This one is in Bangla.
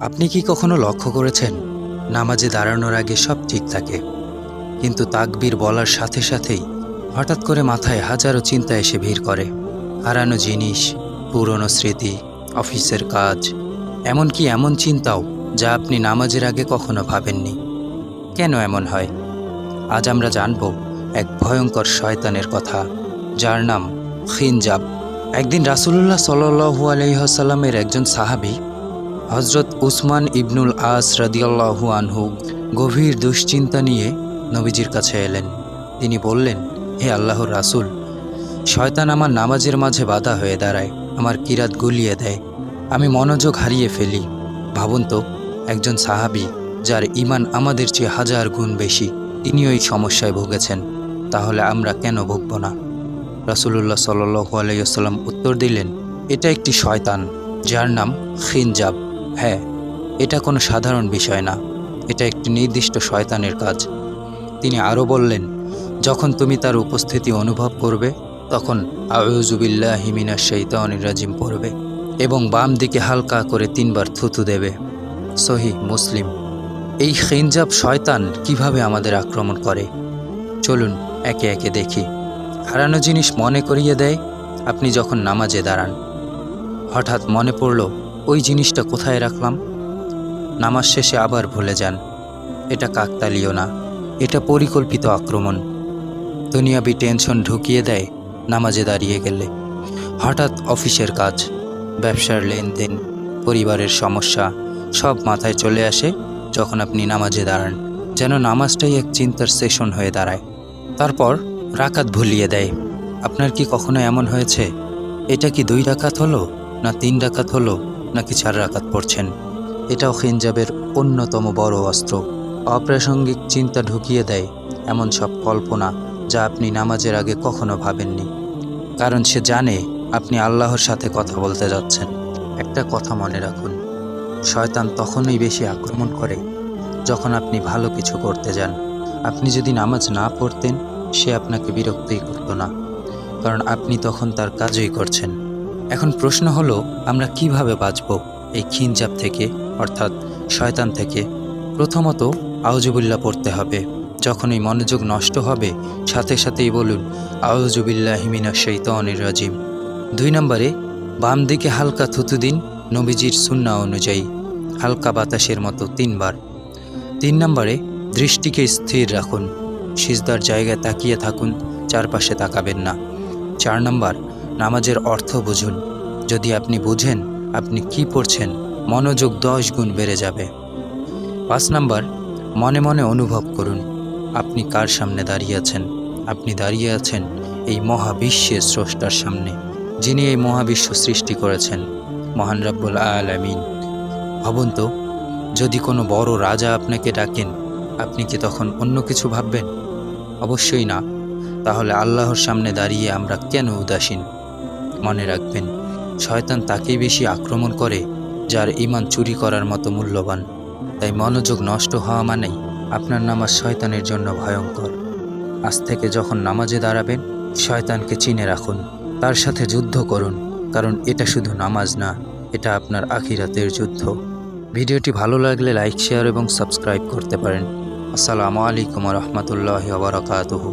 আপনি কি কখনো লক্ষ্য করেছেন, নামাজে দাঁড়ানোর আগে সব ঠিক থাকে, কিন্তু তাকবীর বলার সাথে সাথেই হঠাৎ করে মাথায় হাজারো চিন্তা এসে ভিড় করে। হারানো জিনিস, পুরনো স্মৃতি, অফিসের কাজ, এমনকি এমন চিন্তাও যা আপনি নামাজের আগে কখনো ভাবেননি। কেন এমন হয়? আজ আমরা জানব এক ভয়ঙ্কর শয়তানের কথা, যার নাম খিনজাব। একদিন রাসূলুল্লাহ সাল্লাল্লাহু আলাইহি ওয়াসাল্লামের একজন সাহাবী হযরত উসমান ইবনুল আস রাদিয়াল্লাহু আনহু গভীর দুশ্চিন্তা নিয়ে নবীজির কাছে এলেন। তিনি বললেন, হে আল্লাহর রাসূল, শয়তান আমার নামাজের মাঝে বাধা হয়ে দাঁড়ায়, আমার কিরাত গুলিয়ে দেয়, আমি মনোযোগ হারিয়ে ফেলি। ভাবুন তো, একজন সাহাবী যার ঈমান আমাদের চেয়ে হাজার গুণ বেশি, তিনিও এই সমস্যায় ভুগেছেন, তাহলে আমরা কেন ভুগব না? রাসূলুল্লাহ সাল্লাল্লাহু আলাইহি ওয়াসাল্লাম উত্তর দিলেন, এটা একটি শয়তান, যার নাম খিনজাব। হ্যাঁ, এটা কোনো সাধারণ বিষয় না, এটা একটি নির্দিষ্ট শয়তানের কাজ। তিনি আরও বললেন, যখন তুমি তার উপস্থিতি অনুভব করবে, তখন আউযু বিল্লাহি মিনাশ শাইতানির রাজিম পড়বে এবং বাম দিকে হালকা করে 3 বার থুতু দেবে। সহিহ মুসলিম। এই খিনজাব শয়তান কিভাবে আমাদের আক্রমণ করে, চলুন একে একে দেখি। হারানো জিনিস মনে করিয়ে দেয়। আপনি যখন নামাজে দাঁড়ান, হঠাৎ মনে পড়ল ওই জিনিসটা কোথায় রাখলাম। নামাজ শেষে আবার ভুলে যান। এটা কাকতালীয় না, এটা পরিকল্পিত আক্রমণ। দুনিয়াবি টেনশন ঢুকিয়ে দেয় নামাজে দাঁড়িয়ে গেলে। হঠাৎ অফিসের কাজ, ব্যবসার লেনদেন, পরিবারের সমস্যা সব মাথায় চলে আসে যখন আপনি নামাজে দাঁড়ান। যেন নামাজটাই এক চিন্তার সেশন হয়ে দাঁড়ায়। তারপর রাকাত ভুলিয়ে দেয়। আপনার কি কখনো এমন হয়েছে, এটা কি 2 রাকাত হলো, না 3 রাকাত হলো, নাকি 4 রাকাত পড়ছেন? এটাও খিনজাবের অন্যতম বড় অস্ত্র। অপ্রাসঙ্গিক চিন্তা ঢুকিয়ে দেয় এমন সব কল্পনা যা আপনি নামাজের আগে কখনো ভাবেননি, কারণ সে জানে আপনি আল্লাহর সাথে কথা বলতে যাচ্ছেন। একটা কথা মনে রাখুন, শয়তান তখনই বেশি আক্রমণ করে যখন আপনি ভালো কিছু করতে যান। আপনি যদি নামাজ না পড়তেন, সে আপনাকে বিরক্তই করত না, কারণ আপনি তখন তার কাজই করছেন। এখন প্রশ্ন হলো, আমরা কিভাবে বাঁচব এই খিনজাব থেকে, অর্থাৎ শয়তান থেকে? প্রথমত, আউযুবিল্লাহ পড়তে হবে। যখনই মনোযোগ নষ্ট হবে, সাথে সাথেই বলুন, আউযু বিল্লাহি মিনাশ শাইতানির রাজিম। 2 নম্বরে, বাম দিকে হালকা থুতু দিন, নবীজির সুন্নাহ অনুযায়ী, হালকা বাতাসের মতো 3 বার। 3 নম্বরে, দৃষ্টিকে স্থির রাখুন, সিজদার জায়গায় তাকিয়ে থাকুন, চারপাশে তাকাবেন না। 4 নম্বর, নামাজের অর্থ বুঝুন। যদি আপনি বুঝেন আপনি কি পড়ছেন, মনোযোগ 10 গুণ বেড়ে যাবে। 5 নম্বর, মনে মনে অনুভব করুন আপনি কার সামনে দাঁড়িয়ে আছেন। আপনি দাঁড়িয়ে আছেন এই মহাবিশ্বের স্রষ্টার সামনে, যিনি এই মহাবিশ্ব সৃষ্টি করেছেন, মহান রব্বুল আলামিন। ভাবুন তো, যদি কোনো বড় রাজা আপনাকে ডাকেন, আপনি কি তখন অন্য কিছু ভাববেন? অবশ্যই না। তাহলে আল্লাহর সামনে দাঁড়িয়ে আমরা কেন উদাসীন? মনে রাখবেন, শয়তান তাকেই বেশি আক্রমণ করে যার ঈমান চুরি করার মতো মূল্যবান। তাই মনোযোগ নষ্ট হওয়া মানেই আপনার নামাজ শয়তানের জন্য ভয়ঙ্কর। আজ থেকে যখন নামাজে দাঁড়াবেন, শয়তানকে চিনে রাখুন, তার সাথে যুদ্ধ করুন, কারণ এটা শুধু নামাজ না, এটা আপনার আখিরাতের যুদ্ধ। ভিডিওটি ভালো লাগলে লাইক, শেয়ার এবং সাবস্ক্রাইব করতে পারেন। আসসালামু আলাইকুম ওয়া রাহমাতুল্লাহি ওয়া বারাকাতুহু।